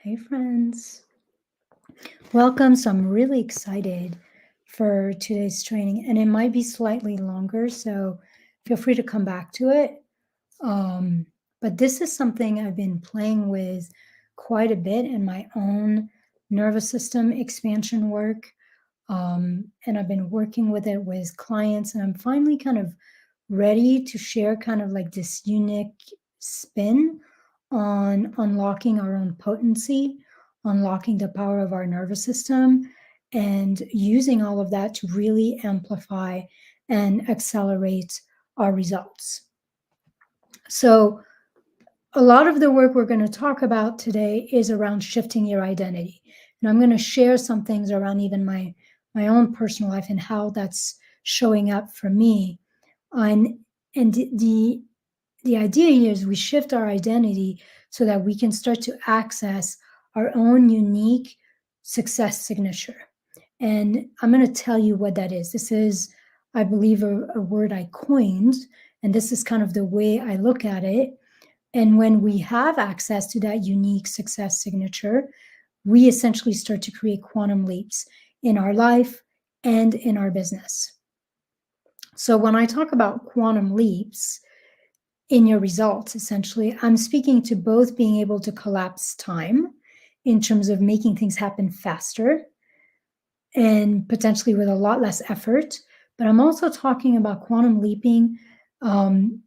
Hey, friends. Welcome. So, I'm really excited for today's training, and it might be slightly longer, so feel free to come back to it. But this is something I've been playing with quite a bit in my own nervous system expansion work. And I've been working with it with clients, and I'm finally kind of ready to share kind of like this unique spin on unlocking our own potency, unlocking the power of our nervous system, and using all of that to really amplify and accelerate our results. So, a lot of the work we're going to talk about today is around shifting your identity. And I'm going to share some things around even my own personal life and how that's showing up for me. And the idea here is we shift our identity so that we can start to access our own unique success signature. And I'm going to tell you what that is. This is, I believe, a word I coined, and this is kind of the way I look at it. And when we have access to that unique success signature, we essentially start to create quantum leaps in our life and in our business. So when I talk about quantum leaps in your results, essentially, I'm speaking to both being able to collapse time in terms of making things happen faster and potentially with a lot less effort. But I'm also talking about quantum leaping, the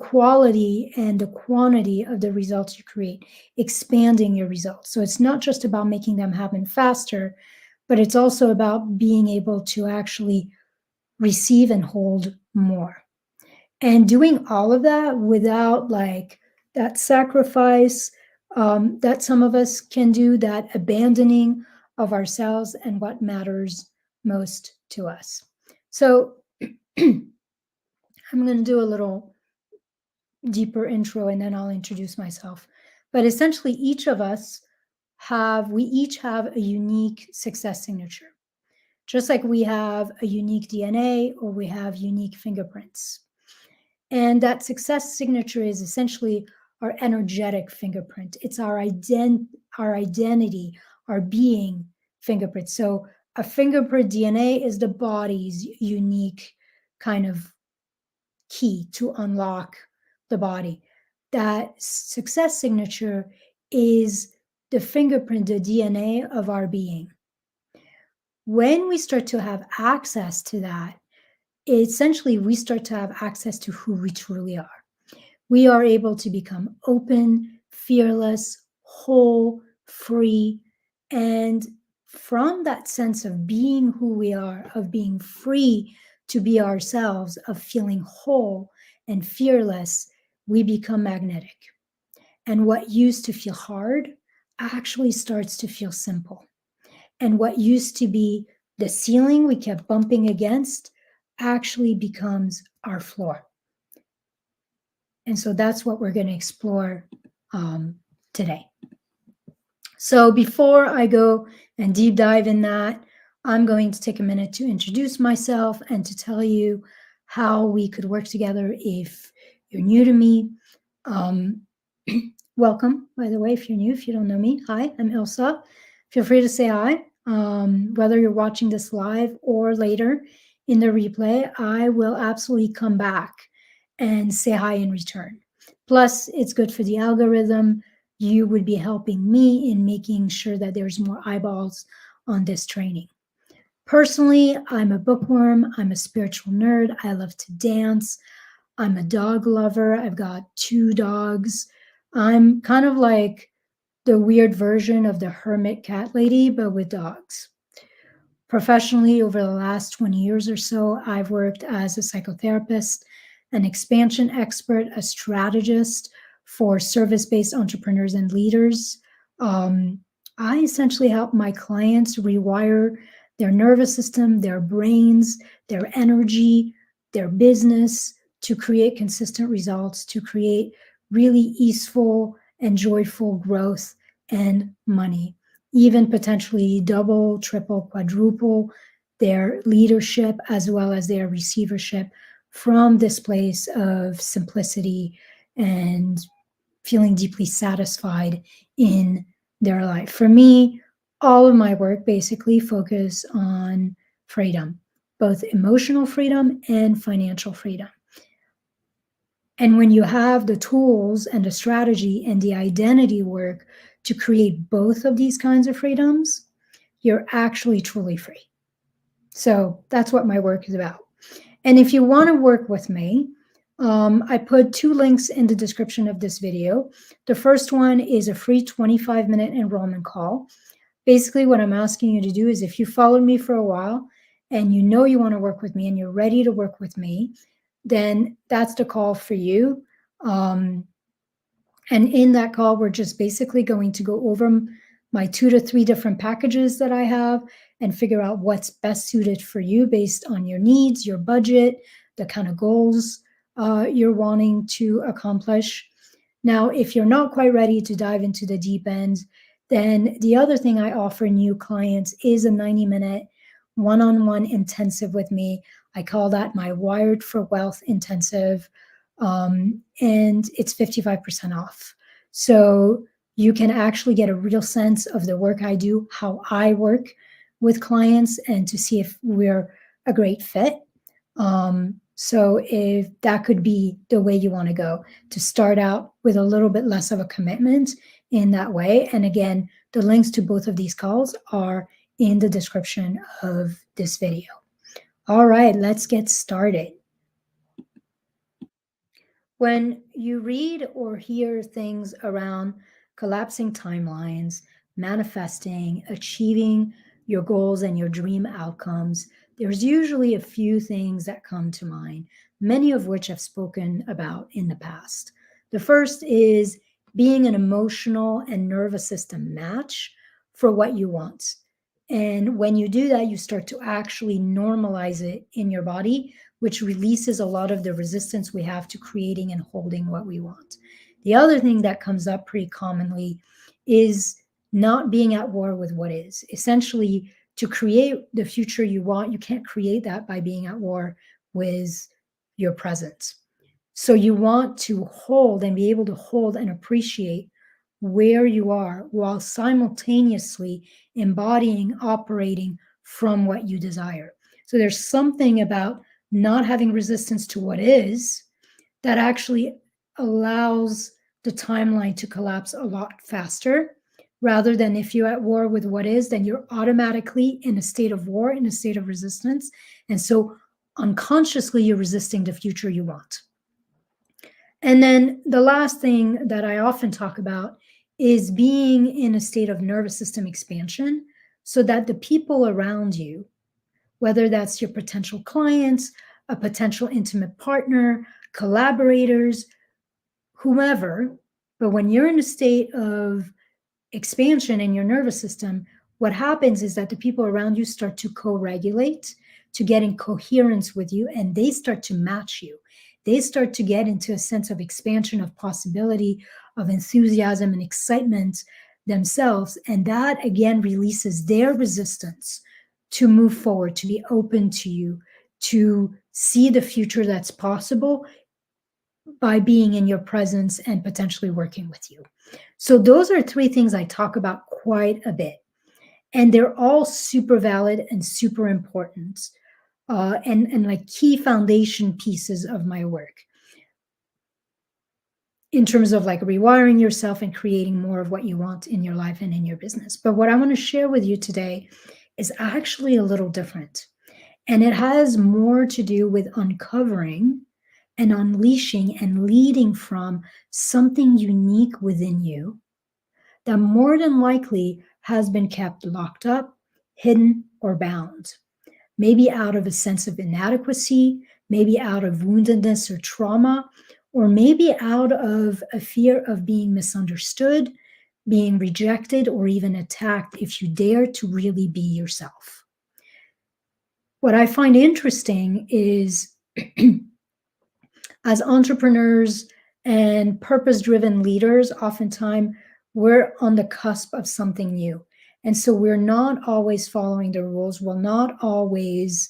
quality and the quantity of the results you create, expanding your results. So it's not just about making them happen faster, but it's also about being able to actually receive and hold more. And doing all of that without like that sacrifice that some of us can do, that abandoning of ourselves and what matters most to us. So I'm going to do a little deeper intro and then I'll introduce myself. But essentially, each of us we each have a unique success signature, just like we have a unique DNA or we have unique fingerprints. And that success signature is essentially our energetic fingerprint. It's our identity, our being fingerprint. So a fingerprint DNA is the body's unique kind of key to unlock the body. That success signature is the fingerprint, the DNA of our being. When we start to have access to that, essentially we start to have access to who we truly are. We are able to become open, fearless, whole, free, and from that sense of being who we are, of being free to be ourselves, of feeling whole and fearless, we become magnetic. And what used to feel hard actually starts to feel simple. And what used to be the ceiling we kept bumping against actually becomes our floor. And so that's what we're going to explore today. So before I go and deep dive in that, I'm going to take a minute to introduce myself and to tell you how we could work together if you're new to me. Welcome, by the way, if you're new, if you don't know me. Hi, I'm Ilsa. Feel free to say hi. Whether you're watching this live or later in the replay, I will absolutely come back and say hi in return. Plus, it's good for the algorithm. You would be helping me in making sure that there's more eyeballs on this training. Personally, I'm a bookworm. I'm a spiritual nerd. I love to dance. I'm a dog lover. I've got 2 dogs. I'm kind of like the weird version of the hermit cat lady, but with dogs. Professionally, over the last 20 years or so, I've worked as a psychotherapist, an expansion expert, a strategist for service-based entrepreneurs and leaders. I essentially help my clients rewire their nervous system, their brains, their energy, their business to create consistent results, to create really easeful and joyful growth and money, even potentially double, triple, quadruple their leadership as well as their receivership from this place of simplicity and feeling deeply satisfied in their life. For me, all of my work basically focus on freedom, both emotional freedom and financial freedom. And when you have the tools and the strategy and the identity work to create both of these kinds of freedoms, you're actually truly free. So that's what my work is about. And if you want to work with me, I put 2 links in the description of this video. The first one is a free 25-minute enrollment call. Basically, what I'm asking you to do is if you followed me for a while and you know you want to work with me and you're ready to work with me, then that's the call for you. And in that call, we're just basically going to go over my 2 to 3 different packages that I have and figure out what's best suited for you based on your needs, your budget, the kind of goals you're wanting to accomplish. Now, if you're not quite ready to dive into the deep end, then the other thing I offer new clients is a 90-minute one-on-one intensive with me. I call that my Wired for Wealth intensive. And it's 55% off. So you can actually get a real sense of the work I do, how I work with clients, and to see if we're a great fit. So if that could be the way you want to go, to start out with a little bit less of a commitment in that way. And again, the links to both of these calls are in the description of this video. All right, let's get started. When you read or hear things around collapsing timelines, manifesting, achieving your goals and your dream outcomes, there's usually a few things that come to mind, many of which I've spoken about in the past. The first is being an emotional and nervous system match for what you want. And when you do that, you start to actually normalize it in your body, which releases a lot of the resistance we have to creating and holding what we want. The other thing that comes up pretty commonly is not being at war with what is. Essentially, to create the future you want, you can't create that by being at war with your present. So you want to hold and be able to hold and appreciate where you are while simultaneously embodying, operating from what you desire. So there's something about not having resistance to what is that actually allows the timeline to collapse a lot faster, rather than if you're at war with what is, then you're automatically in a state of war, in a state of resistance. And so unconsciously, you're resisting the future you want. And then the last thing that I often talk about is being in a state of nervous system expansion so that the people around you, whether that's your potential clients, a potential intimate partner, collaborators, whomever, but when you're in a state of expansion in your nervous system, what happens is that the people around you start to co-regulate, to get in coherence with you, and they start to match you. They start to get into a sense of expansion, of possibility, of enthusiasm and excitement themselves. And that again releases their resistance to move forward, to be open to you, to see the future that's possible by being in your presence and potentially working with you. So those are 3 things I talk about quite a bit. And they're all super valid and super important, and like key foundation pieces of my work in terms of like rewiring yourself and creating more of what you want in your life and in your business. But what I want to share with you today is actually a little different. And it has more to do with uncovering and unleashing and leading from something unique within you that more than likely has been kept locked up, hidden, or bound. Maybe out of a sense of inadequacy, maybe out of woundedness or trauma, or maybe out of a fear of being misunderstood, being rejected, or even attacked if you dare to really be yourself. What I find interesting is as entrepreneurs and purpose-driven leaders, oftentimes we're on the cusp of something new. And so we're not always following the rules. We're not always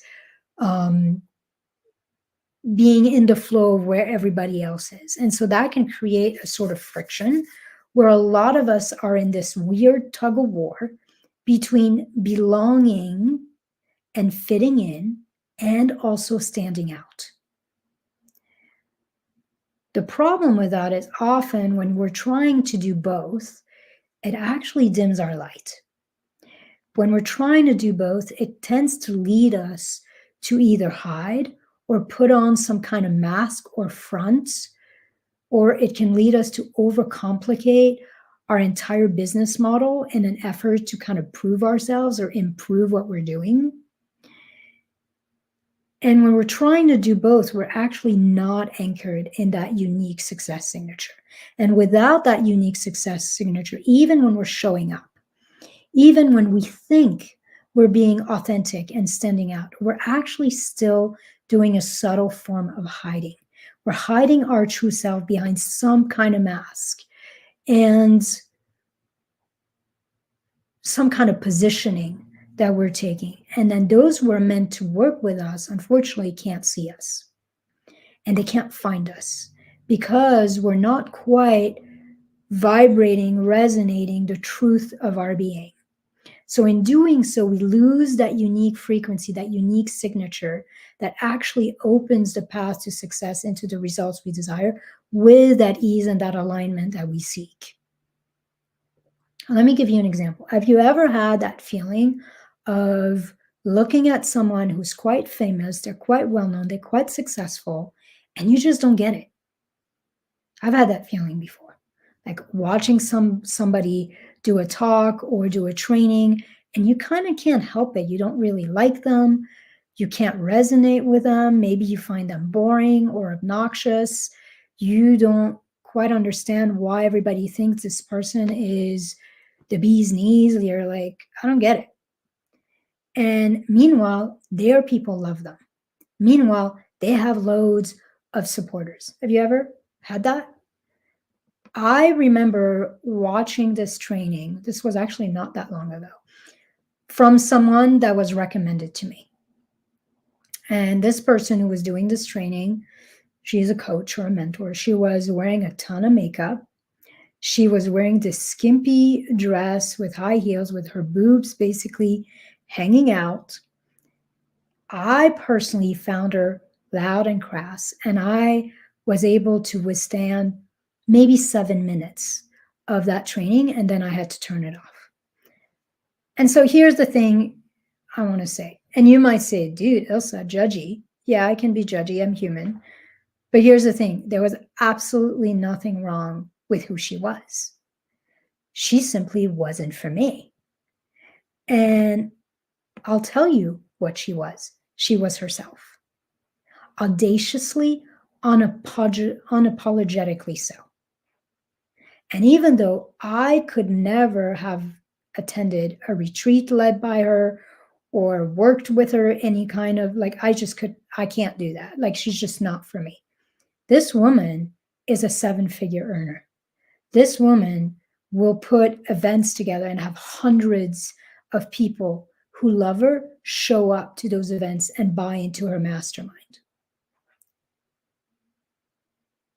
being in the flow of where everybody else is. And so that can create a sort of friction where a lot of us are in this weird tug of war between belonging and fitting in and also standing out. The problem with that is often when we're trying to do both, it actually dims our light. When we're trying to do both, it tends to lead us to either hide or put on some kind of mask or front, or it can lead us to overcomplicate our entire business model in an effort to kind of prove ourselves or improve what we're doing. And when we're trying to do both, we're actually not anchored in that unique success signature. And without that unique success signature, even when we're showing up, even when we think we're being authentic and standing out, we're actually still doing a subtle form of hiding. We're hiding our true self behind some kind of mask and some kind of positioning that we're taking. And then those who are meant to work with us, unfortunately, can't see us. And they can't find us because we're not quite vibrating, resonating the truth of our being. So in doing so, we lose that unique frequency, that unique signature that actually opens the path to success into the results we desire with that ease and that alignment that we seek. Let me give you an example. Have you ever had that feeling of looking at someone who's quite famous, they're quite well-known, they're quite successful, and you just don't get it? I've had that feeling before. Like watching somebody do a talk or do a training, and you kind of can't help it. You don't really like them. You can't resonate with them. Maybe you find them boring or obnoxious. You don't quite understand why everybody thinks this person is the bee's knees. You're like, I don't get it. And meanwhile, their people love them. Meanwhile, they have loads of supporters. Have you ever had that? I remember watching this training. This was actually not that long ago, from someone that was recommended to me. And this person who was doing this training, she's a coach or a mentor. She was wearing a ton of makeup. She was wearing this skimpy dress with high heels with her boobs basically hanging out. I personally found her loud and crass, and I was able to withstand maybe 7 minutes of that training, and then I had to turn it off. And so here's the thing I want to say. And you might say, dude, Ilse, judgy. Yeah, I can be judgy. I'm human. But here's the thing. There was absolutely nothing wrong with who she was. She simply wasn't for me. And I'll tell you what she was. She was herself. Audaciously, unapologetically so. And even though I could never have attended a retreat led by her or worked with her any kind of I can't do that. Like, she's just not for me. This woman is a 7-figure earner. This woman will put events together and have hundreds of people who love her show up to those events and buy into her mastermind.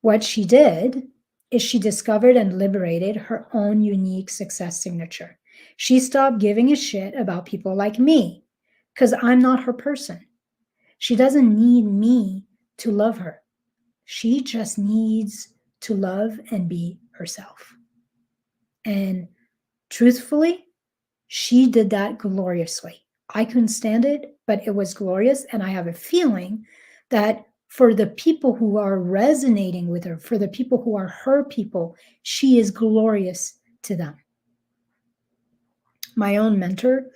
What she did is she discovered and liberated her own unique success signature. She stopped giving a shit about people like me because I'm not her person. She doesn't need me to love her. She just needs to love and be herself. And truthfully, she did that gloriously. I couldn't stand it, but it was glorious. And I have a feeling that for the people who are resonating with her, for the people who are her people, she is glorious to them. My own mentor,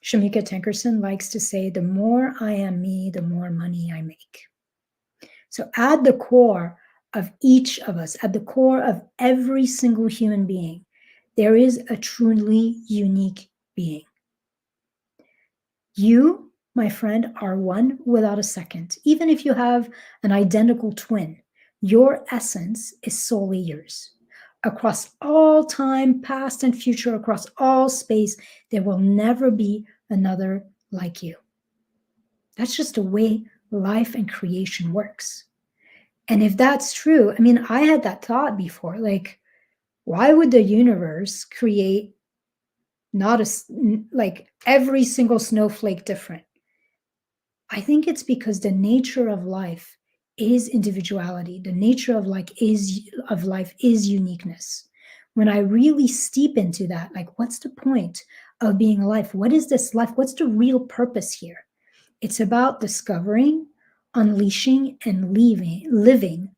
Shamika Tankerson, likes to say, the more I am me, the more money I make. So at the core of each of us, at the core of every single human being, there is a truly unique being. You, my friend, are one without a second. Even if you have an identical twin, your essence is solely yours. Across all time, past and future, across all space, there will never be another like you. That's just a way life and creation works. And if that's true, I mean, I had that thought before, like, why would the universe create not like every single snowflake different? I think it's because the nature of life is individuality. The nature of life is uniqueness. When I really steep into that, like, what's the point of being alive? What is this life? What's the real purpose here? It's about discovering, unleashing, and living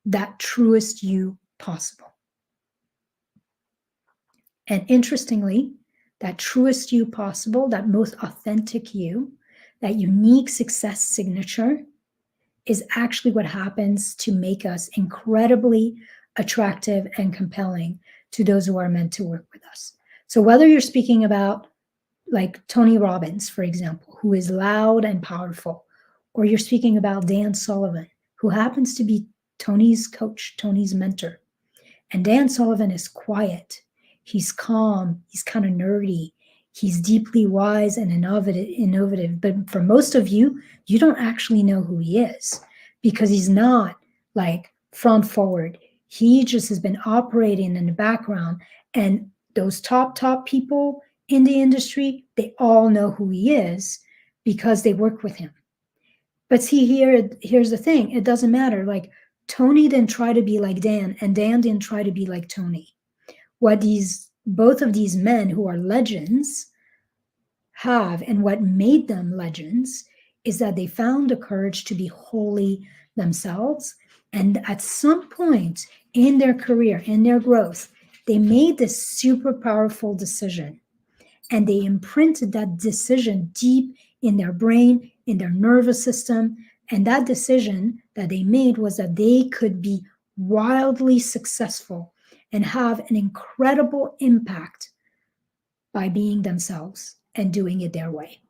that truest you possible. And interestingly, that truest you possible, that most authentic you, that unique success signature is actually what happens to make us incredibly attractive and compelling to those who are meant to work with us. So whether you're speaking about like Tony Robbins, for example, who is loud and powerful, or you're speaking about Dan Sullivan, who happens to be Tony's coach, Tony's mentor. And Dan Sullivan is quiet. He's calm. He's kind of nerdy. He's deeply wise and innovative. But for most of you, you don't actually know who he is because he's not like front forward. He just has been operating in the background. And those top people in the industry, they all know who he is because they work with him. But see, here's the thing. It doesn't matter. Like, Tony didn't try to be like Dan, and Dan didn't try to be like Tony. What both of these men who are legends have, and what made them legends, is that they found the courage to be wholly themselves. And at some point in their career, in their growth, they made this super powerful decision. And they imprinted that decision deep in their brain, in their nervous system. And that decision that they made was that they could be wildly successful and have an incredible impact by being themselves and doing it their way.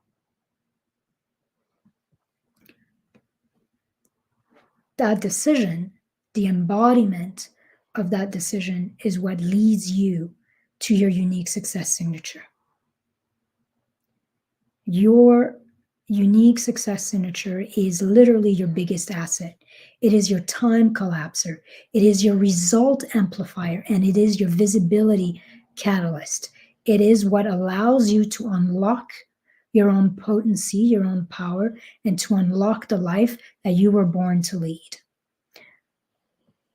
That decision, the embodiment of that decision, is what leads you to your unique success signature. Your unique success signature is literally your biggest asset. It is your time collapser. It is your result amplifier, and it is your visibility catalyst. It is what allows you to unlock your own potency, your own power, and to unlock the life that you were born to lead.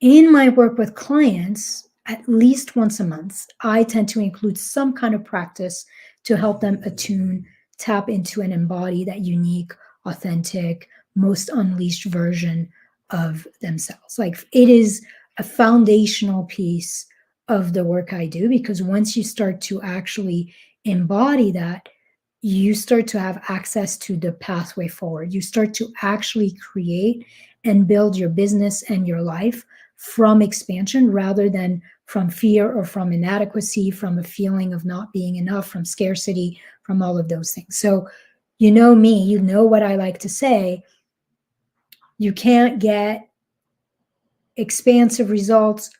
In my work with clients, at least once a month, I tend to include some kind of practice to help them attune, tap into, and embody that unique, authentic, most unleashed version of themselves. Like, it is a foundational piece of the work I do, because once you start to actually embody that, you start to have access to the pathway forward. You start to actually create and build your business and your life from expansion rather than from fear or from inadequacy, from a feeling of not being enough, from scarcity, from all of those things. So, you know me, you know what I like to say. You can't get expansive results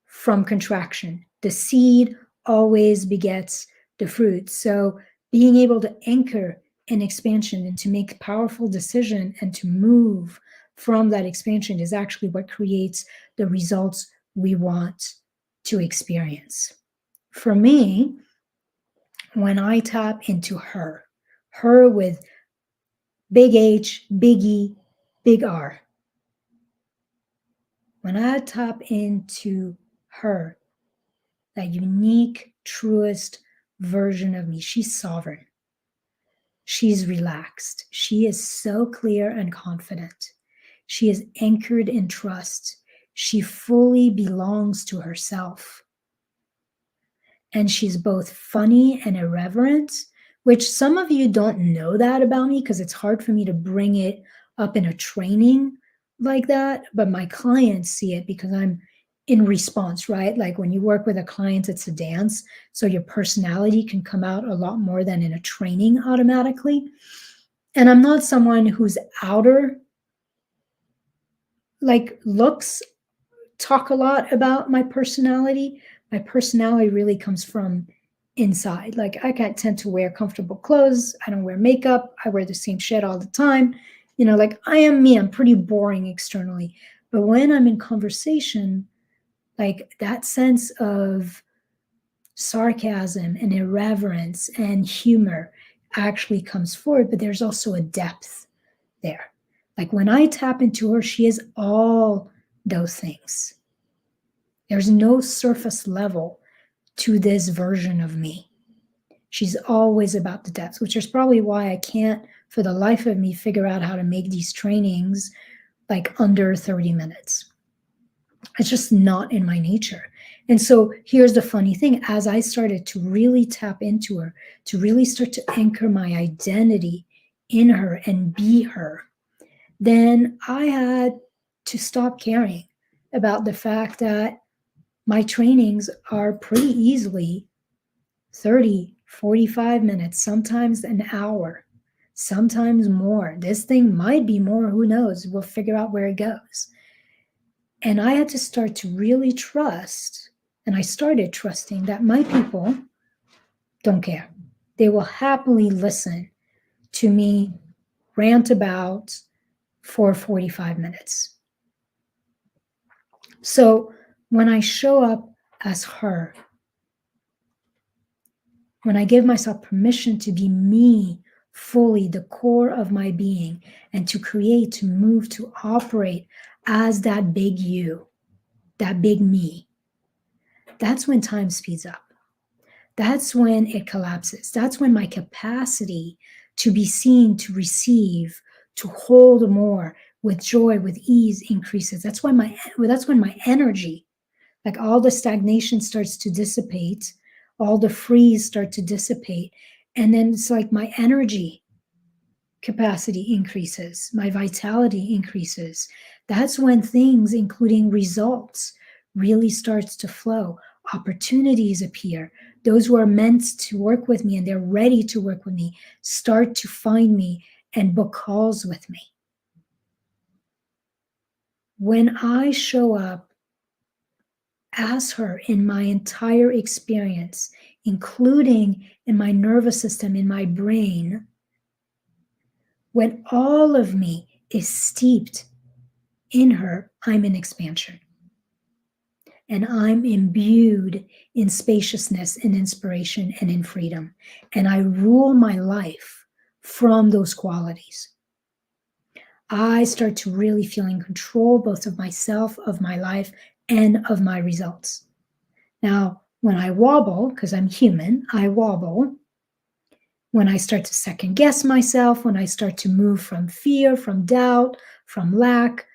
from contraction. The seed always begets the fruit. So being able to anchor an expansion and to make powerful decision and to move from that expansion is actually what creates the results we want to experience. For me, when I tap into her with big H, big E, big R, when I tap into her, that unique, truest version of me, she's sovereign. She's relaxed. She is so clear and confident. She is anchored in trust. She fully belongs to herself. And she's both funny and irreverent, which some of you don't know that about me because it's hard for me to bring it up in a training like that. But my clients see it because I'm in response, right? Like when you work with a client, it's a dance. So your personality can come out a lot more than in a training automatically. And I'm not someone whose outer like looks talk a lot about my personality. My personality really comes from inside. Like I can't tend to wear comfortable clothes. I don't wear makeup. I wear the same shit all the time. Like I am me. I'm pretty boring externally. But when I'm in conversation, like that sense of sarcasm and irreverence and humor actually comes forward, but there's also a depth there. Like when I tap into her, she is all those things. There's no surface level to this version of me. She's always about the depth, which is probably why I can't, for the life of me, figure out how to make these trainings like under 30 minutes. It's just not in my nature. And so here's the funny thing. As I started to really tap into her, to really start to anchor my identity in her and be her, then I had to stop caring about the fact that my trainings are pretty easily 30, 45 minutes, sometimes an hour, sometimes more. This thing might be more, who knows? We'll figure out where it goes. And I had to start to really trust, and I started trusting that my people don't care. They will happily listen to me rant about for 45 minutes. So when I show up as her, when I give myself permission to be me fully, the core of my being, and to create, to move, to operate as that big you, that big me, that's when time speeds up. That's when it collapses. That's when my capacity to be seen, to receive, to hold more with joy, with ease increases. That's when my energy, like all the stagnation starts to dissipate, all the freeze start to dissipate. And then it's like my energy capacity increases, my vitality increases. That's when things, including results, really starts to flow. Opportunities appear. Those who are meant to work with me and they're ready to work with me start to find me and book calls with me. When I show up as her in my entire experience, including in my nervous system, in my brain, when all of me is steeped in her, I'm in expansion. And I'm imbued in spaciousness and inspiration and in freedom. And I rule my life from those qualities. I start to really feel in control both of myself, of my life, and of my results. Now, when I wobble, because I'm human, I wobble. When I start to second guess myself, when I start to move from fear, from doubt, from lack,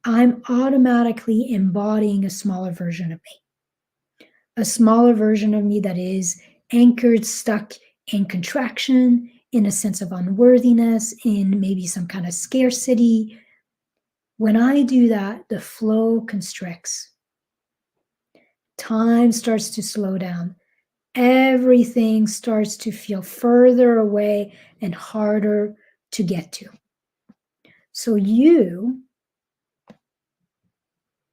I'm automatically embodying a smaller version of me. A smaller version of me that is anchored, stuck in contraction, in a sense of unworthiness, in maybe some kind of scarcity. When I do that, the flow constricts. Time starts to slow down. Everything starts to feel further away and harder to get to. So you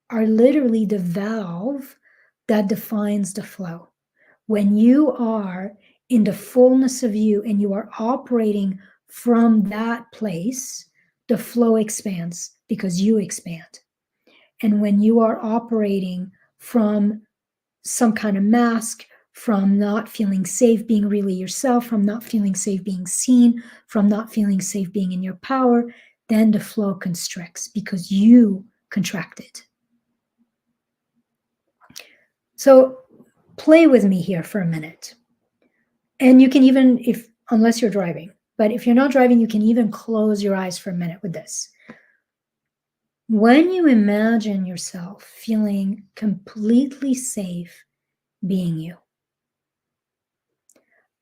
are literally the valve that defines the flow. When you are in the fullness of you and you are operating from that place, the flow expands because you expand. And when you are operating from some kind of mask, from not feeling safe being really yourself, from not feeling safe being seen, from not feeling safe being in your power, then the flow constricts because you contracted. So play with me here for a minute. And you can even, unless you're driving, but if you're not driving, you can even close your eyes for a minute with this. When you imagine yourself feeling completely safe being you,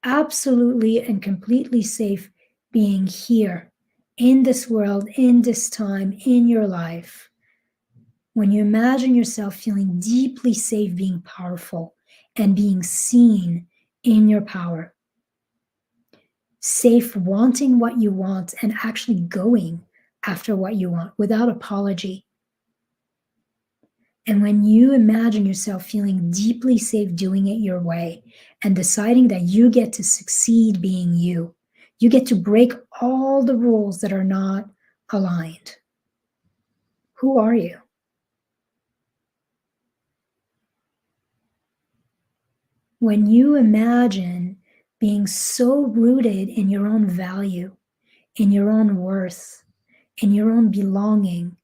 absolutely and completely safe being here in this world, in this time, in your life, when you imagine yourself feeling deeply safe being powerful and being seen in your power, safe wanting what you want and actually going after what you want without apology, And when you imagine yourself feeling deeply safe doing it your way and deciding that you get to succeed being you, you get to break all the rules that are not aligned. Who are you? When you imagine being so rooted in your own value, in your own worth, in your own belonging,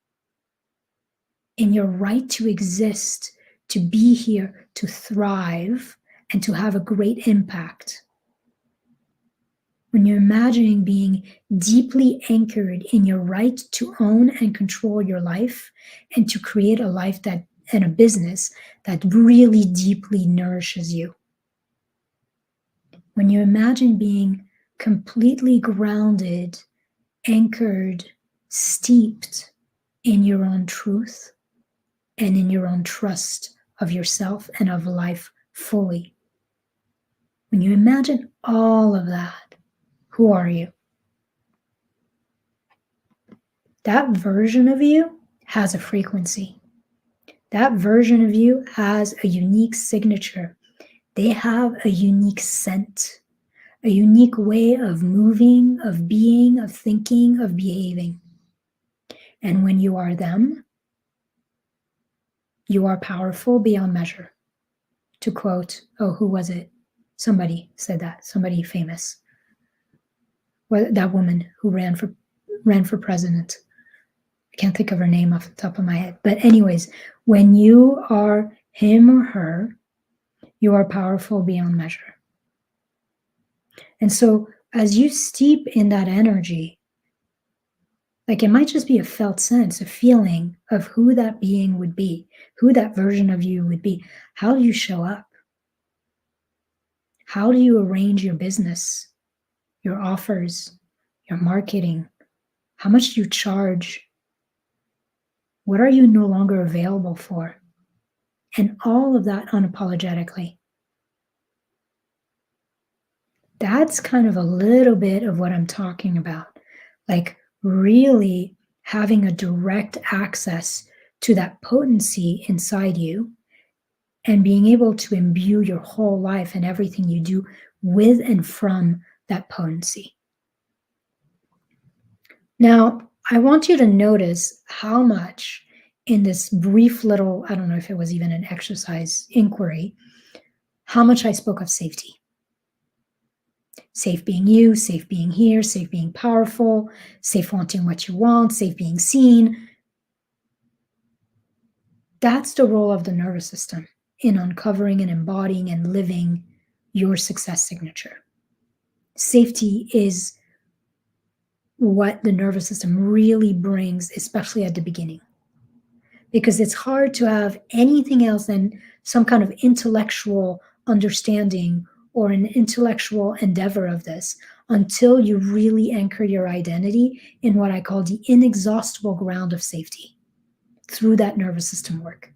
in your right to exist, to be here, to thrive, and to have a great impact. When you're imagining being deeply anchored in your right to own and control your life and to create a life that and a business that really deeply nourishes you. When you imagine being completely grounded, anchored, steeped in your own truth and in your own trust of yourself and of life fully. When you imagine all of that, who are you? That version of you has a frequency. That version of you has a unique signature. They have a unique scent, a unique way of moving, of being, of thinking, of behaving. And when you are them, you are powerful beyond measure. To quote, oh, who was it? Somebody said that, somebody famous. Well, that woman who ran for president. I can't think of her name off the top of my head. But anyways, when you are him or her, you are powerful beyond measure. And so as you steep in that energy, like it might just be a felt sense, a feeling of who that being would be, who that version of you would be. How do you show up? How do you arrange your business, your offers, your marketing? How much do you charge? What are you no longer available for? And all of that unapologetically. That's kind of a little bit of what I'm talking about. Like really having a direct access to that potency inside you and being able to imbue your whole life and everything you do with and from that potency. Now, I want you to notice how much in this brief little, I don't know if it was even an exercise inquiry, how much I spoke of safety. Safe being you, safe being here, safe being powerful, safe wanting what you want, safe being seen. That's the role of the nervous system in uncovering and embodying and living your success signature. Safety is what the nervous system really brings, especially at the beginning. Because it's hard to have anything else than some kind of intellectual understanding or an intellectual endeavor of this until you really anchor your identity in what I call the inexhaustible ground of safety through that nervous system work.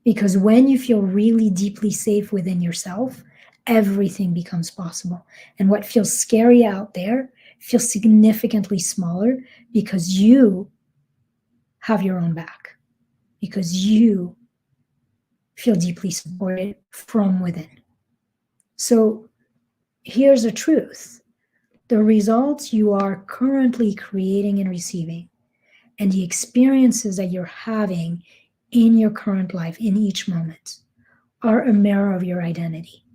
Because when you feel really deeply safe within yourself, everything becomes possible. And what feels scary out there feels significantly smaller because you have your own back, because you feel deeply supported from within. So here's the truth. The results you are currently creating and receiving and the experiences that you're having in your current life, in each moment, are a mirror of your identity.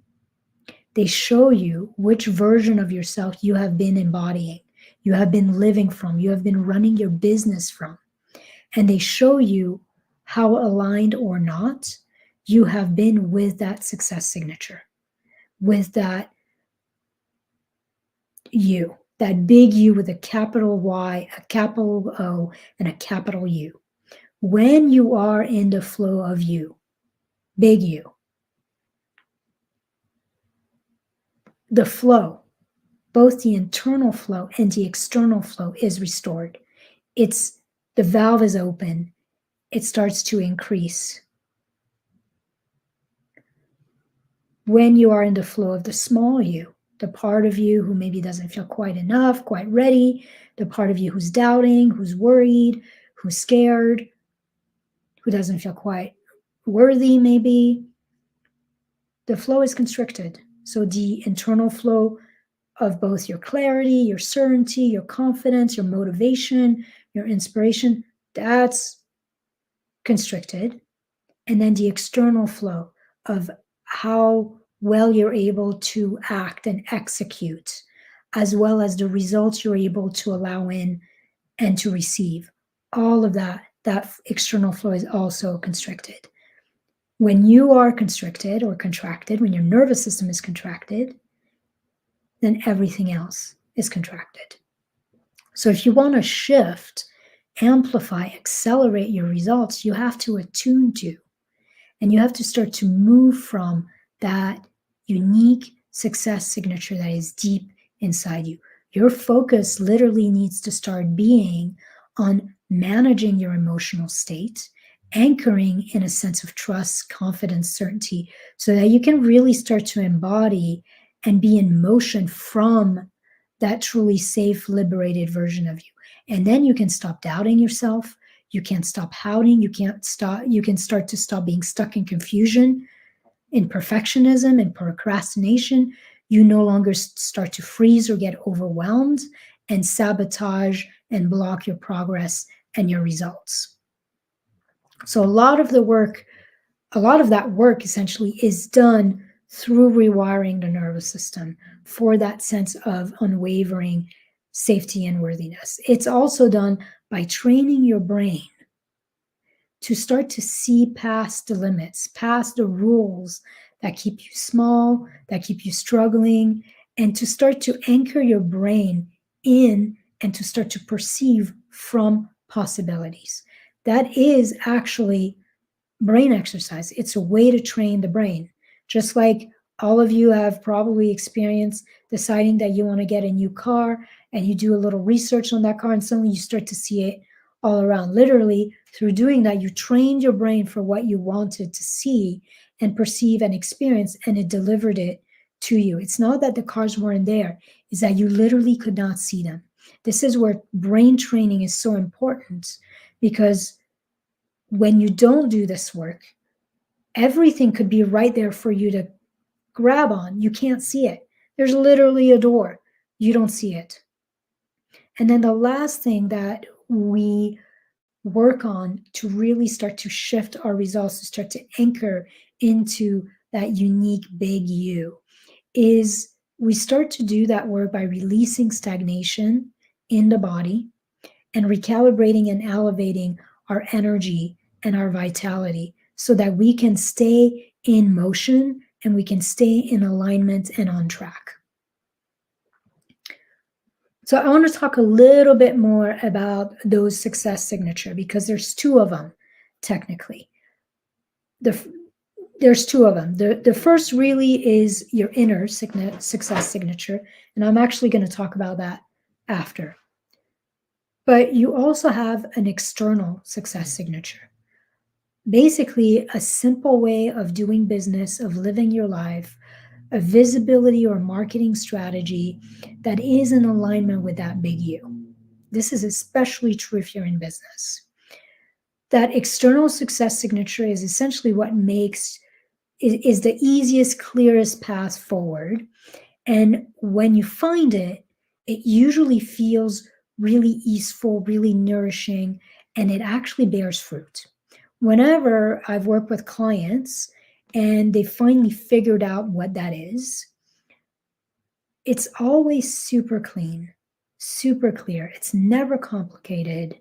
They show you which version of yourself you have been embodying, you have been living from, you have been running your business from. And they show you how aligned or not you have been with that success signature, with that you, that big U with a capital Y, a capital O, and a capital U. When you are in the flow of you, big U, the flow, both the internal flow and the external flow is restored. The valve is open. It starts to increase. When you are in the flow of the small you, the part of you who maybe doesn't feel quite enough, quite ready, the part of you who's doubting, who's worried, who's scared, who doesn't feel quite worthy, maybe, the flow is constricted. So the internal flow of both your clarity, your certainty, your confidence, your motivation, your inspiration, that's constricted. And then the external flow of how well you're able to act and execute, as well as the results you're able to allow in and to receive. All of that external flow is also constricted. When you are constricted or contracted, when your nervous system is contracted, then everything else is contracted. So if you want to shift, amplify, accelerate your results, you have to attune to, and you have to start to move from that unique success signature that is deep inside you. Your focus literally needs to start being on managing your emotional state, anchoring in a sense of trust, confidence, certainty, so that you can really start to embody and be in motion from that truly safe, liberated version of you. And then you can stop doubting yourself. You can't stop pouting. You can start to stop being stuck in confusion, in perfectionism, and procrastination. You no longer start to freeze or get overwhelmed and sabotage and block your progress and your results. So a lot of that work essentially is done through rewiring the nervous system for that sense of unwavering safety and worthiness. It's also done by training your brain to start to see past the limits, past the rules that keep you small, that keep you struggling, and to start to anchor your brain in and to start to perceive from possibilities. That is actually brain exercise. It's a way to train the brain. Just like all of you have probably experienced deciding that you want to get a new car, and you do a little research on that car and suddenly you start to see it all around. Literally, through doing that, you trained your brain for what you wanted to see and perceive and experience, and it delivered it to you. It's not that the cars weren't there, it's that you literally could not see them. This is where brain training is so important, because when you don't do this work, everything could be right there for you to grab on. You can't see it. There's literally a door. You don't see it. And then the last thing that we work on to really start to shift our results, to start to anchor into that unique big you, is we start to do that work by releasing stagnation in the body and recalibrating and elevating our energy and our vitality so that we can stay in motion and we can stay in alignment and on track. So I want to talk a little bit more about those success signature, because there's two of them, technically. There's two of them. The first really is your inner success signature, and I'm actually going to talk about that after. But you also have an external success signature. Basically, a simple way of doing business, of living your life, a visibility or marketing strategy that is in alignment with that big you. This is especially true if you're in business. That external success signature is essentially what is the easiest, clearest path forward. And when you find it, it usually feels really easeful, really nourishing, and it actually bears fruit. Whenever I've worked with clients and they finally figured out what that is, it's always super clean, super clear. It's never complicated.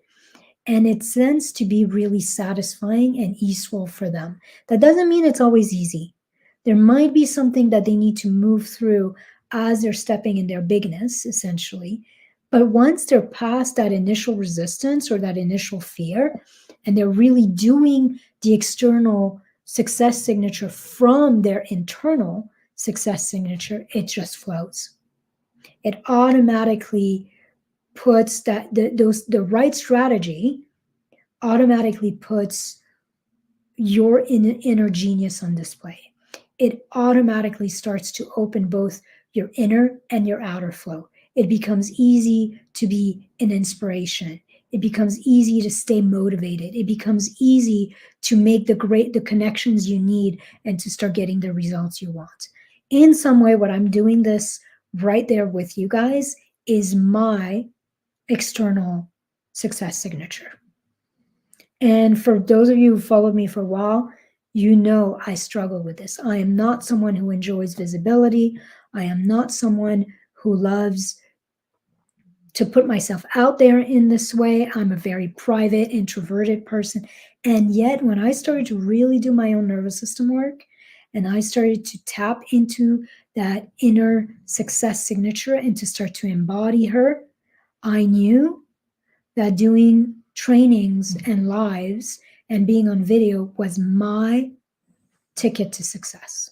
And it tends to be really satisfying and easeful for them. That doesn't mean it's always easy. There might be something that they need to move through as they're stepping in their bigness, essentially. But once they're past that initial resistance or that initial fear, and they're really doing the external success signature from their internal success signature, it just flows. It automatically puts the right strategy automatically puts your inner genius on display. It automatically starts to open both your inner and your outer flow. It becomes easy to be an inspiration. It becomes easy to stay motivated. It becomes easy to make the connections you need and to start getting the results you want. In some way, what I'm doing this right there with you guys is my external success signature. And for those of you who followed me for a while, you know I struggle with this. I am not someone who enjoys visibility. I am not someone who loves to put myself out there in this way. I'm a very private, introverted person. And yet, when I started to really do my own nervous system work and I started to tap into that inner success signature and to start to embody her, I knew that doing trainings and lives and being on video was my ticket to success.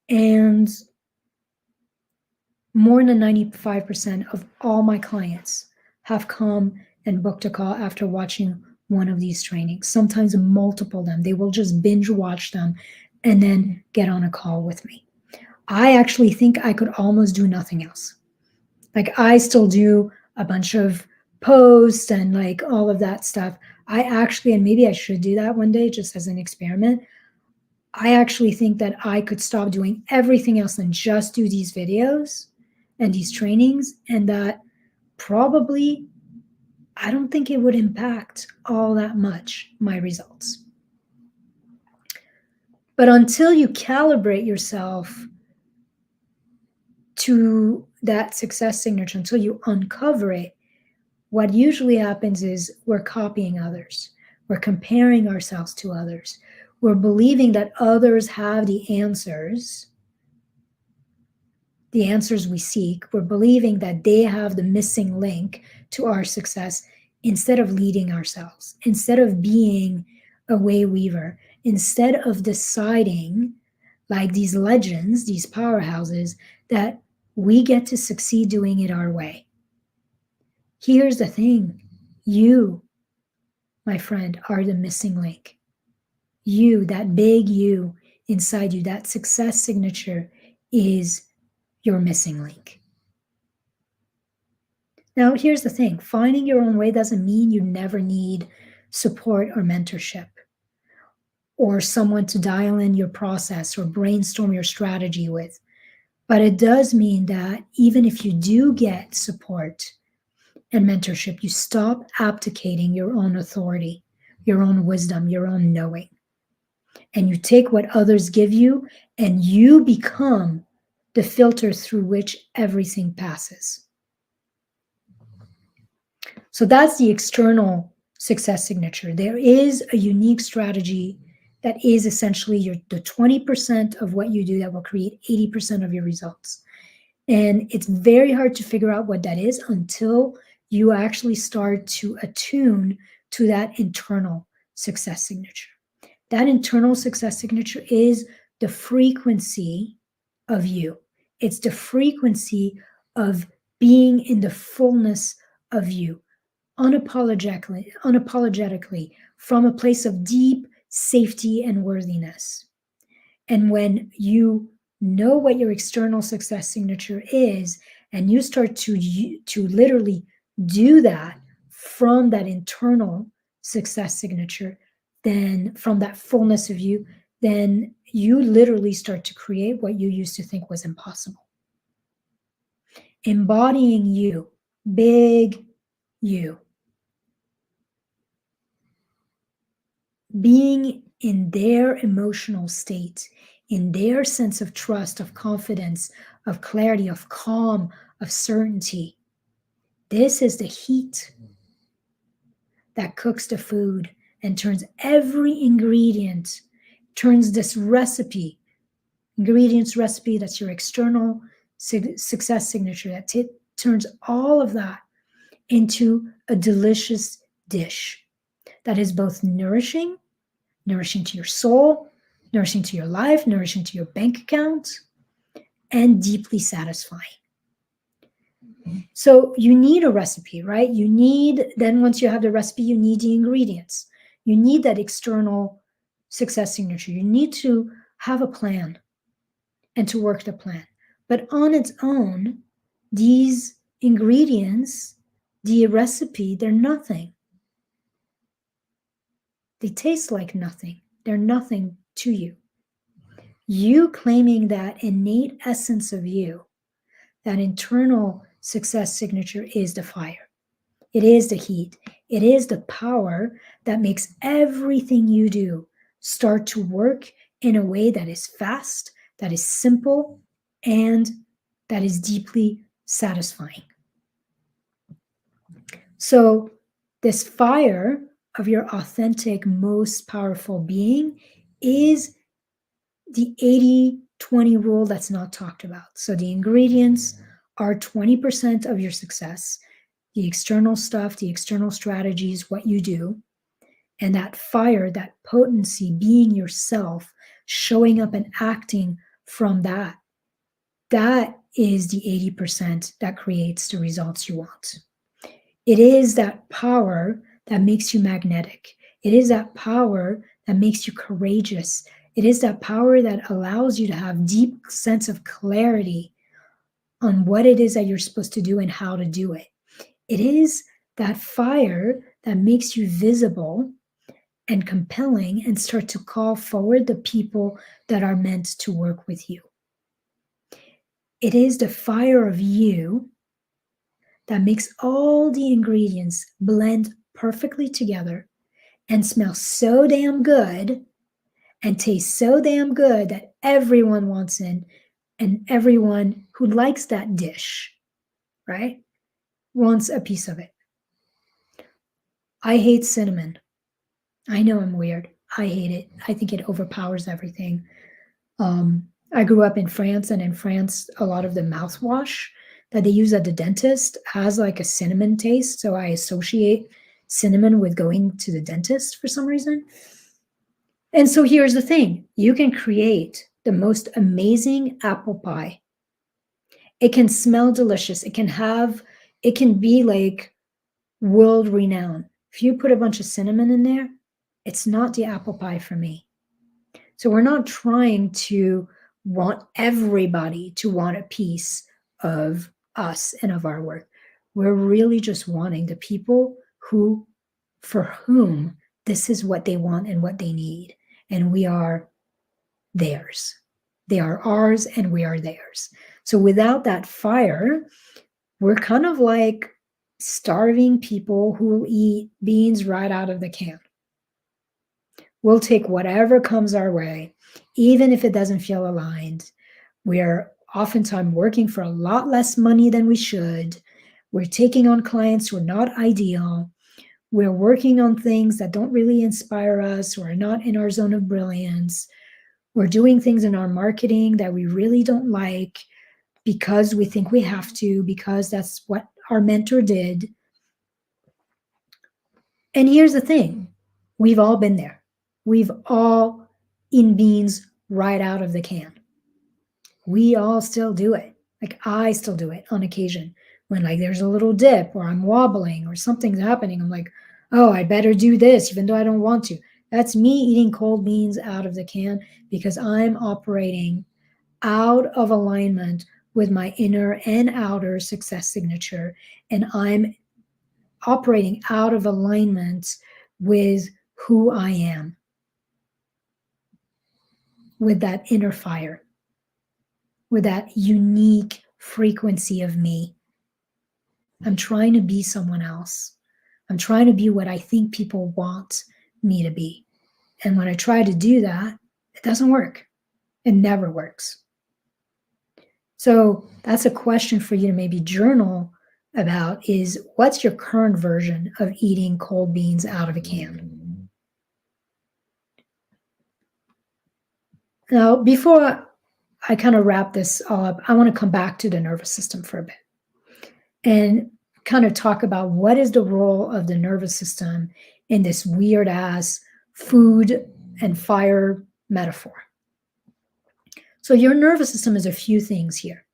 And more than 95% of all my clients have come and booked a call after watching one of these trainings, sometimes multiple of them. They will just binge watch them and then get on a call with me. I actually think I could almost do nothing else. Like, I still do a bunch of posts and like all of that stuff. I actually, and maybe I should do that one day just as an experiment. I actually think that I could stop doing everything else and just do these videos and these trainings, and that probably, I don't think it would impact all that much my results. But until you calibrate yourself to that success signature, until you uncover it, what usually happens is we're copying others. We're comparing ourselves to others. We're believing that others have the answers we seek. We're believing that they have the missing link to our success instead of leading ourselves, instead of being a way weaver, instead of deciding, like these legends, these powerhouses, that we get to succeed doing it our way. Here's the thing. You, my friend, are the missing link. You, that big you inside you, that success signature is your missing link. Now, here's the thing. Finding your own way doesn't mean you never need support or mentorship or someone to dial in your process or brainstorm your strategy with. But it does mean that even if you do get support and mentorship, you stop abdicating your own authority, your own wisdom, your own knowing. And you take what others give you and you become the filter through which everything passes. So that's the external success signature. There is a unique strategy that is essentially the 20% of what you do that will create 80% of your results. And it's very hard to figure out what that is until you actually start to attune to that internal success signature. That internal success signature is the frequency of you. It's the frequency of being in the fullness of you, unapologetically from a place of deep safety and worthiness. And when you know what your external success signature is, and you start to literally do that from that internal success signature, then from that fullness of you, then you literally start to create what you used to think was impossible. Embodying you, big you. Being in their emotional state, in their sense of trust, of confidence, of clarity, of calm, of certainty. This is the heat that cooks the food and turns every ingredient, turns this recipe, ingredients recipe that's your external success signature, that turns all of that into a delicious dish that is both nourishing to your soul, nourishing to your life, nourishing to your bank account, and deeply satisfying. So you need a recipe, right? Then once you have the recipe, you need the ingredients. You need that external success signature. You need to have a plan and to work the plan. But on its own, these ingredients The recipe, they're nothing. They taste like nothing. They're nothing to you. You claiming that innate essence of you, that internal success signature, is the fire. It is the heat. It is the power that makes everything you do start to work in a way that is fast, that is simple, and that is deeply satisfying. So, this fire of your authentic, most powerful being is the 80-20 rule that's not talked about. So, the ingredients are 20% of your success, the external stuff, the external strategies, what you do, and that fire, that potency, being yourself, showing up and acting from that, that is the 80% that creates the results you want. It is that power that makes you magnetic. It is that power that makes you courageous. It is that power that allows you to have deep sense of clarity on what it is that you're supposed to do and how to do it. It is that fire that makes you visible and compelling and start to call forward the people that are meant to work with you. It is the fire of you that makes all the ingredients blend perfectly together and smell so damn good and taste so damn good that everyone wants in, and everyone who likes that dish, right, wants a piece of it. I hate cinnamon. I know I'm weird. I hate it. I think it overpowers everything. I grew up in France, and in France, a lot of the mouthwash that they use at the dentist has like a cinnamon taste. So I associate cinnamon with going to the dentist for some reason. And so here's the thing. You can create the most amazing apple pie. It can smell delicious. It can be like world renowned. If you put a bunch of cinnamon in there, it's not the apple pie for me. So we're not trying to want everybody to want a piece of us and of our work. We're really just wanting the people for whom this is what they want and what they need. And we are theirs. They are ours and we are theirs. So without that fire, we're kind of like starving people who will eat beans right out of the can. We'll take whatever comes our way, even if it doesn't feel aligned. We're oftentimes working for a lot less money than we should. We're taking on clients who are not ideal. We're working on things that don't really inspire us or are not in our zone of brilliance. We're doing things in our marketing that we really don't like because we think we have to, because that's what our mentor did. And here's the thing. We've all been there. We've all eaten beans right out of the can. We all still do it. Like I still do it on occasion when like there's a little dip or I'm wobbling or something's happening. I'm like, oh, I better do this even though I don't want to. That's me eating cold beans out of the can because I'm operating out of alignment with my inner and outer success signature. And I'm operating out of alignment with who I am, with that inner fire, with that unique frequency of me. I'm trying to be someone else. I'm trying to be what I think people want me to be. And when I try to do that, it doesn't work. It never works. So that's a question for you to maybe journal about is what's your current version of eating cold beans out of a can? Now, before I kind of wrap this all up, I want to come back to the nervous system for a bit and kind of talk about what is the role of the nervous system in this weird ass food and fire metaphor. So your nervous system is a few things here.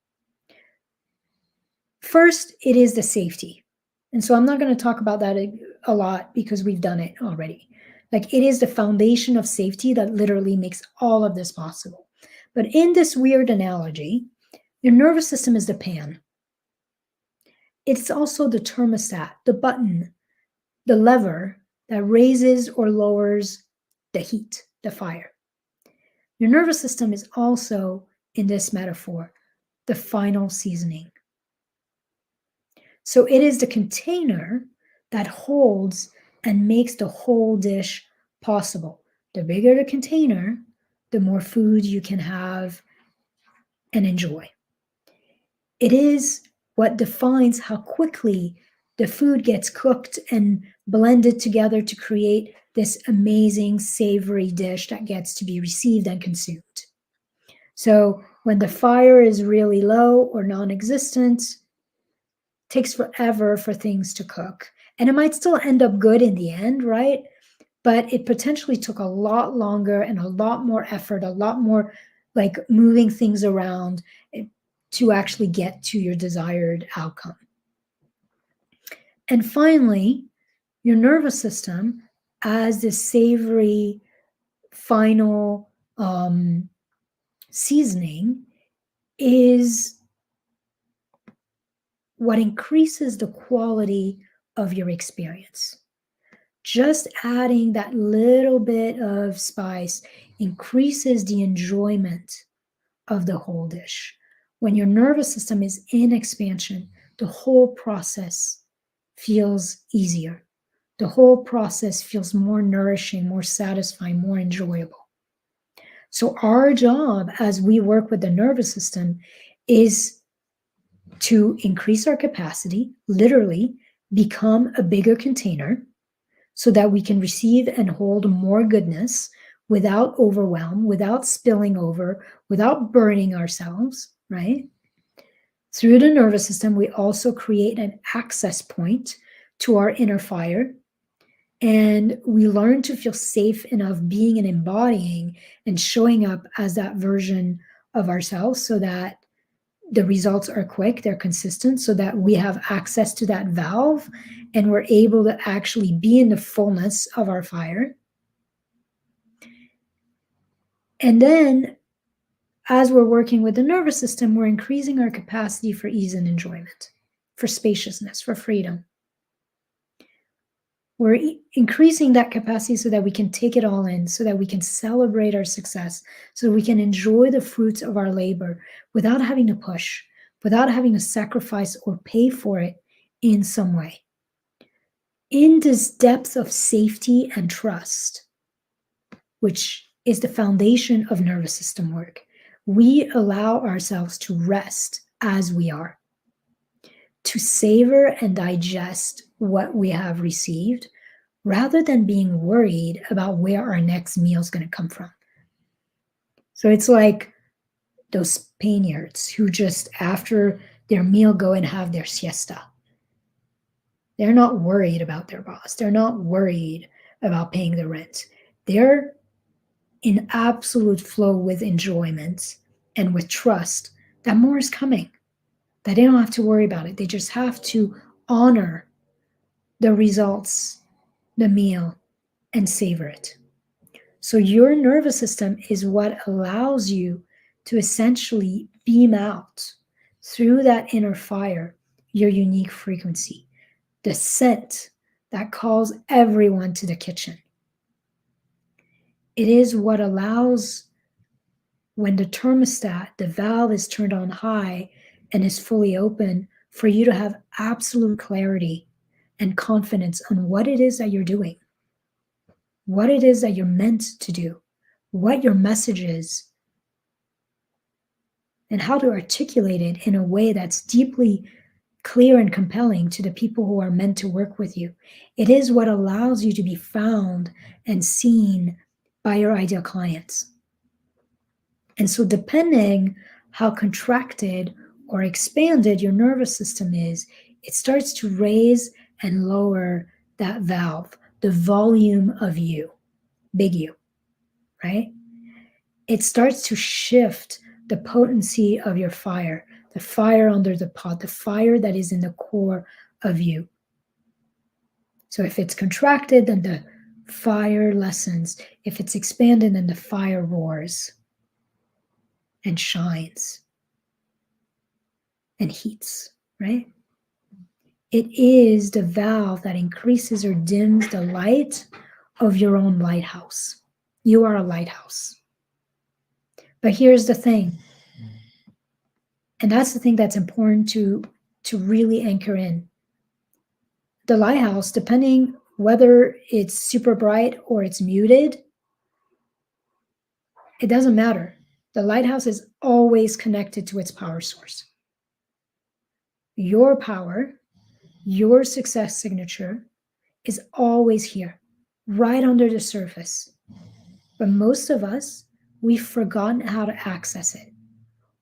First, it is the safety. And so I'm not going to talk about that a lot because we've done it already. Like it is the foundation of safety that literally makes all of this possible. But in this weird analogy, your nervous system is the pan. It's also the thermostat, the button, the lever that raises or lowers the heat, the fire. Your nervous system is also, in this metaphor, the final seasoning. So it is the container that holds and makes the whole dish possible. The bigger the container, the more food you can have and enjoy. It is what defines how quickly the food gets cooked and blended together to create this amazing savory dish that gets to be received and consumed. So when the fire is really low or non-existent, it takes forever for things to cook. And it might still end up good in the end, right? But it potentially took a lot longer and a lot more effort, a lot more like moving things around to actually get to your desired outcome. And finally, your nervous system, as this savory final seasoning, is what increases the quality of your experience. Just adding that little bit of spice increases the enjoyment of the whole dish. When your nervous system is in expansion, the whole process feels easier. The whole process feels more nourishing, more satisfying, more enjoyable. So our job as we work with the nervous system is to increase our capacity, literally become a bigger container so that we can receive and hold more goodness without overwhelm, without spilling over, without burning ourselves, right? Through the nervous system, we also create an access point to our inner fire. And we learn to feel safe enough being and embodying and showing up as that version of ourselves so that the results are quick, they're consistent, so that we have access to that valve and we're able to actually be in the fullness of our fire. And then as we're working with the nervous system, we're increasing our capacity for ease and enjoyment, for spaciousness, for freedom. We're increasing that capacity so that we can take it all in, so that we can celebrate our success, so we can enjoy the fruits of our labor without having to push, without having to sacrifice or pay for it in some way. In this depth of safety and trust, which is the foundation of nervous system work, we allow ourselves to rest as we are, to savor and digest what we have received, rather than being worried about where our next meal is going to come from. So it's like those Spaniards who just after their meal go and have their siesta. They're not worried about their boss. They're not worried about paying the rent. They're in absolute flow with enjoyment and with trust that more is coming, that they don't have to worry about it. They just have to honor the results, the meal, and savor it. So your nervous system is what allows you to essentially beam out through that inner fire your unique frequency, the scent that calls everyone to the kitchen. It is what allows, when the thermostat, the valve is turned on high and is fully open, for you to have absolute clarity and confidence on what it is that you're doing, what it is that you're meant to do, what your message is, and how to articulate it in a way that's deeply clear and compelling to the people who are meant to work with you. It is what allows you to be found and seen by your ideal clients. And so depending how contracted or expanded your nervous system is, it starts to raise and lower that valve, the volume of you, big you, right? It starts to shift the potency of your fire, the fire under the pot, the fire that is in the core of you. So if it's contracted, then the fire lessens. If it's expanded, then the fire roars and shines and heats, right? It is the valve that increases or dims the light of your own lighthouse. You are a lighthouse. But here's the thing, and that's the thing that's important to really anchor in. The lighthouse, depending whether it's super bright or it's muted, it doesn't matter. The lighthouse is always connected to its power source. Your power, your success signature is always here, right under the surface. But most of us, we've forgotten how to access it,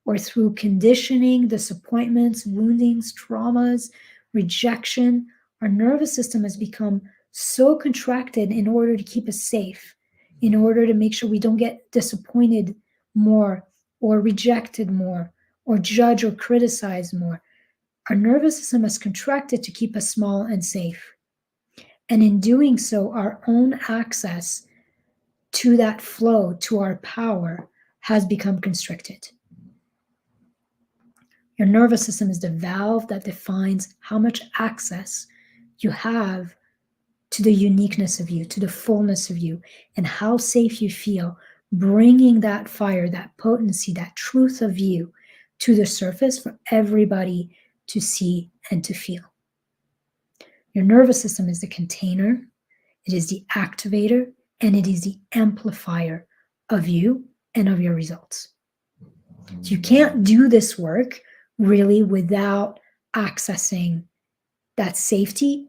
or through conditioning, disappointments, woundings, traumas, rejection, our nervous system has become so contracted in order to keep us safe, in order to make sure we don't get disappointed more, or rejected more, or judge or criticize more. Our nervous system has contracted to keep us small and safe. And in doing so, our own access to that flow, to our power, has become constricted. Your nervous system is the valve that defines how much access you have to the uniqueness of you, to the fullness of you, and how safe you feel bringing that fire, that potency, that truth of you to the surface for everybody to see and to feel. Your nervous system is the container, it is the activator, and it is the amplifier of you and of your results. So you can't do this work really without accessing that safety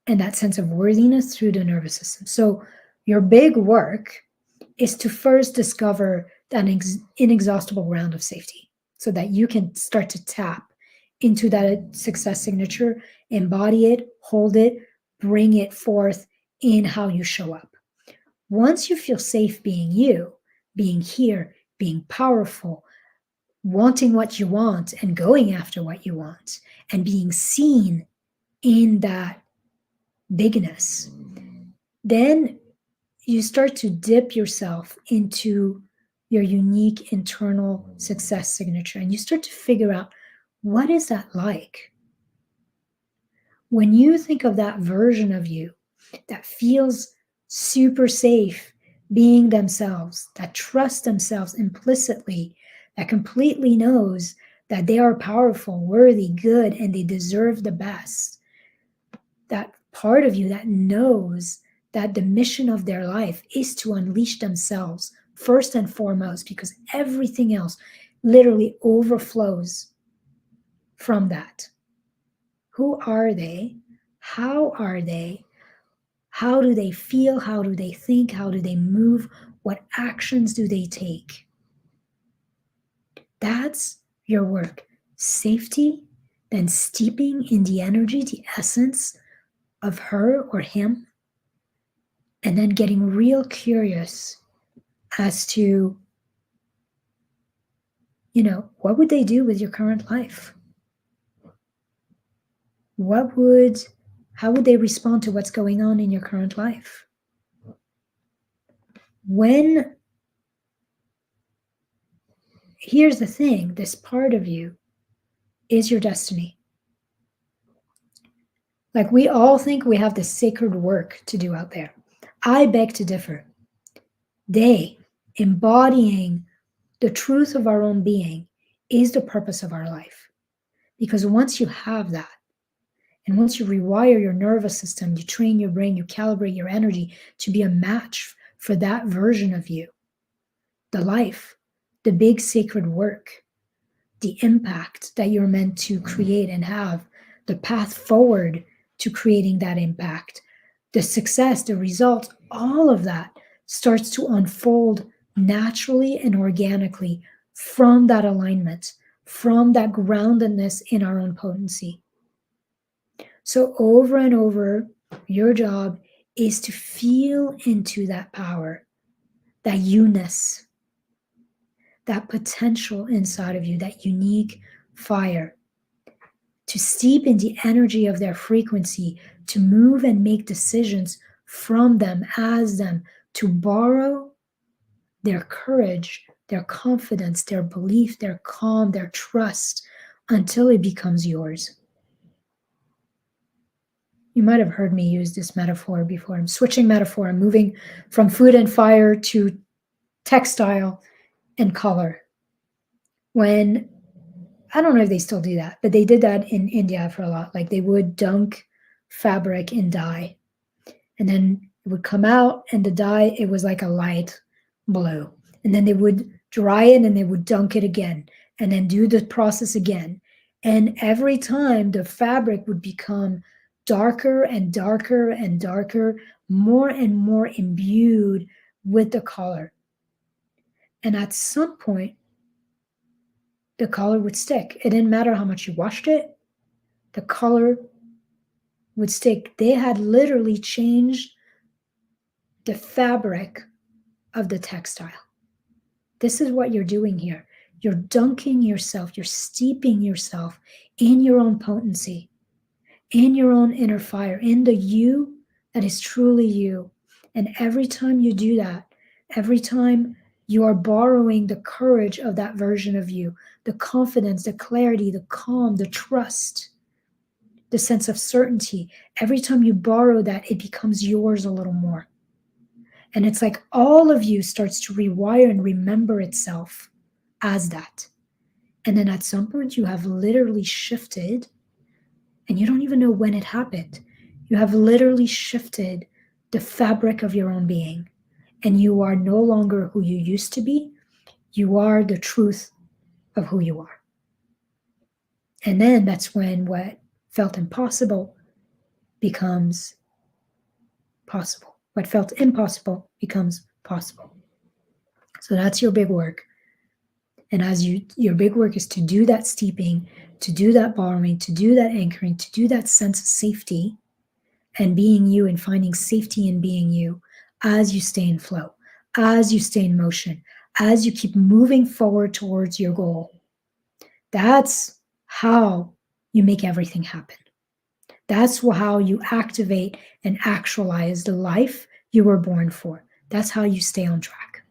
and that sense of worthiness through the nervous system. So your big work is to first discover that inexhaustible ground of safety so that you can start to tap into that success signature, embody it, hold it, bring it forth in how you show up. Once you feel safe being you, being here, being powerful, wanting what you want and going after what you want, and being seen in that bigness, then you start to dip yourself into your unique internal success signature, and you start to figure out, what is that like? When you think of that version of you that feels super safe being themselves, that trusts themselves implicitly, that completely knows that they are powerful, worthy, good, and they deserve the best, that part of you that knows that the mission of their life is to unleash themselves first and foremost, because everything else literally overflows from that. Who are they? How are they? How do they feel? How do they think? How do they move? What actions do they take? That's your work. Safety, then steeping in the energy, the essence of her or him, and then getting real curious as to, what would they do with your current life? How would they respond to what's going on in your current life? Here's the thing, this part of you is your destiny. Like, we all think we have this sacred work to do out there. I beg to differ. They, embodying the truth of our own being, is the purpose of our life. Because once you have that, and once you rewire your nervous system, you train your brain, you calibrate your energy to be a match for that version of you, the life, the big sacred work, the impact that you're meant to create and have, the path forward to creating that impact, the success, the results, all of that starts to unfold naturally and organically from that alignment, from that groundedness in our own potency. So over and over, your job is to feel into that power, that you-ness, that potential inside of you, that unique fire, to steep in the energy of their frequency, to move and make decisions from them, as them, to borrow their courage, their confidence, their belief, their calm, their trust, until it becomes yours. You might have heard me use this metaphor before. I'm switching metaphor. I'm moving from food and fire to textile and color. When, I don't know if they still do that, but they did that in India for a lot. Like they would dunk fabric in dye, and then it would come out, and the dye, it was like a light blue. And then they would dry it, and they would dunk it again, and then do the process again. And every time the fabric would become darker and darker and darker, more and more imbued with the color. And at some point, the color would stick. It didn't matter how much you washed it, the color would stick. They had literally changed the fabric of the textile. This is what you're doing here. You're dunking yourself, you're steeping yourself in your own potency, in your own inner fire, in the you that is truly you. And every time you do that, every time you are borrowing the courage of that version of you, the confidence, the clarity, the calm, the trust, the sense of certainty, every time you borrow that, it becomes yours a little more. And it's like all of you starts to rewire and remember itself as that. And then at some point you have literally shifted, and you don't even know when it happened. You have literally shifted the fabric of your own being. And you are no longer who you used to be. You are the truth of who you are. And then that's when what felt impossible becomes possible. What felt impossible becomes possible. So that's your big work. And as your big work is to do that steeping, to do that borrowing, to do that anchoring, to do that sense of safety and being you and finding safety in being you as you stay in flow, as you stay in motion, as you keep moving forward towards your goal. That's how you make everything happen. That's how you activate and actualize the life you were born for. That's how you stay on track.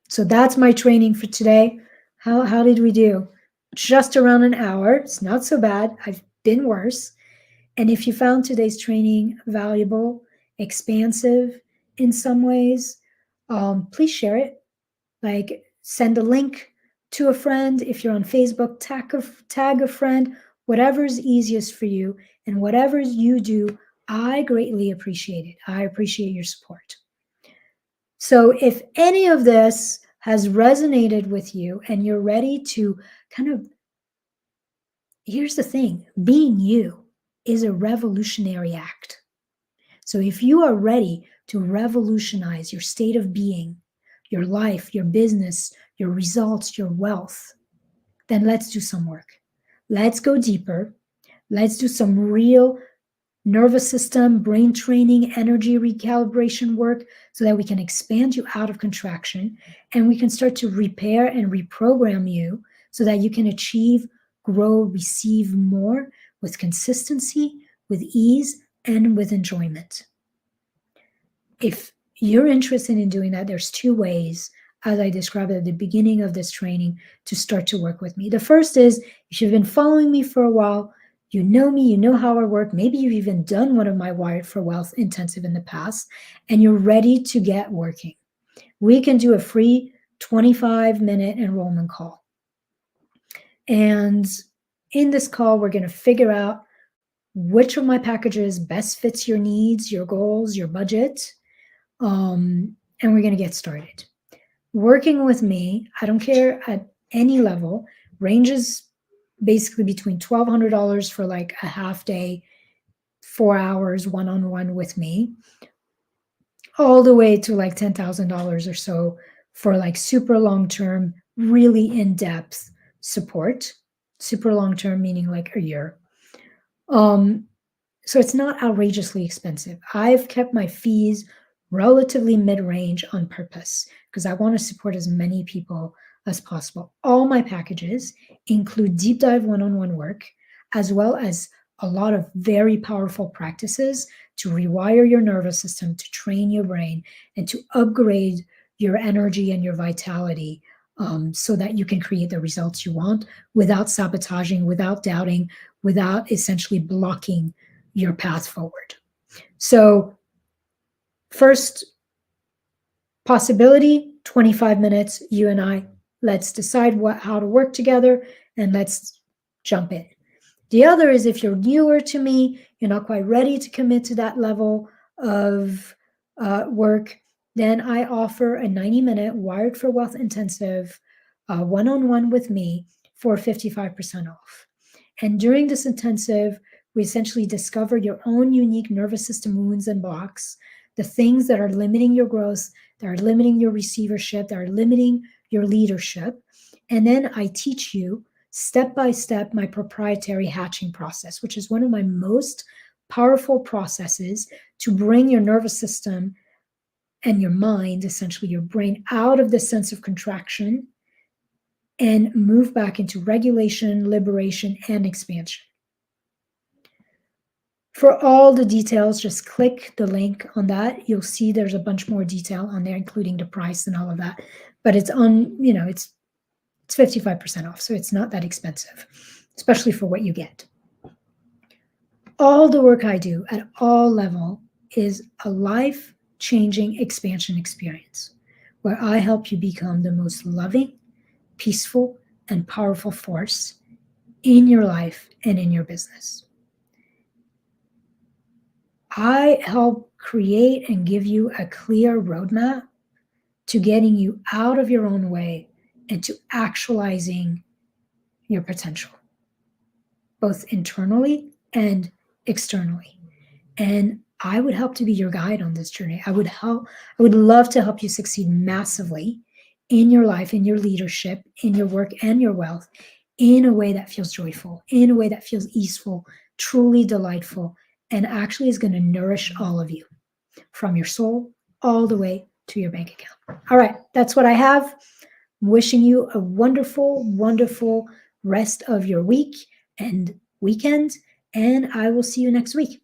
So that's my training for today. How did we do? Just around an hour. It's not so bad. I've been worse. And if you found today's training valuable, expansive in some ways, please share it. Like send a link to a friend. If you're on Facebook, tag a friend, whatever's easiest for you. And whatever you do, I greatly appreciate it. I appreciate your support. So if any of this has resonated with you and you're ready to kind of, here's the thing, being you is a revolutionary act. So if you are ready to revolutionize your state of being, your life, your business, your results, your wealth, then let's do some work. Let's go deeper. Let's do some real nervous system, brain training, energy recalibration work so that we can expand you out of contraction and we can start to repair and reprogram you so that you can achieve, grow, receive more with consistency, with ease, and with enjoyment. If you're interested in doing that, there's two ways, as I described at the beginning of this training, to start to work with me. The first is, if you've been following me for a while, you know me, you know how I work. Maybe you've even done one of my Wired for Wealth intensive in the past, and you're ready to get working. We can do a free 25-minute enrollment call. And in this call, we're going to figure out which of my packages best fits your needs, your goals, your budget, and we're going to get started. Working with me, I don't care at any level, ranges basically between $1,200 for like a half day, 4 hours one-on-one with me, all the way to like $10,000 or so for like super long-term, really in-depth support. Super long-term meaning like a year. So it's not outrageously expensive. I've kept my fees relatively mid-range on purpose because I want to support as many people as possible. All my packages include deep dive one-on-one work, as well as a lot of very powerful practices to rewire your nervous system, to train your brain, and to upgrade your energy and your vitality so that you can create the results you want without sabotaging, without doubting, without essentially blocking your path forward. So first possibility, 25 minutes, you and I, let's decide how to work together, and let's jump in. The other is if you're newer to me, you're not quite ready to commit to that level of work, then I offer a 90-minute Wired for Wealth intensive one-on-one with me for 55% off. And during this intensive, we essentially discover your own unique nervous system wounds and blocks, the things that are limiting your growth, that are limiting your receivership, that are limiting your leadership. And then I teach you step by step my proprietary hatching process, which is one of my most powerful processes to bring your nervous system and your mind, essentially your brain, out of the sense of contraction and move back into regulation, liberation, and expansion. For all the details, just click the link on that. You'll see there's a bunch more detail on there, including the price and all of that. But it's on, it's 55% off, so it's not that expensive, especially for what you get. All the work I do at all level is a life-changing expansion experience where I help you become the most loving, peaceful, and powerful force in your life and in your business. I help create and give you a clear roadmap to getting you out of your own way and to actualizing your potential, both internally and externally. And I would help to be your guide on this journey. I would love to help you succeed massively in your life, in your leadership, in your work, and your wealth, in a way that feels joyful, in a way that feels easeful, truly delightful, and actually is going to nourish all of you from your soul all the way to your bank account. All right, that's what I have. I'm wishing you a wonderful, wonderful rest of your week and weekend, and I will see you next week.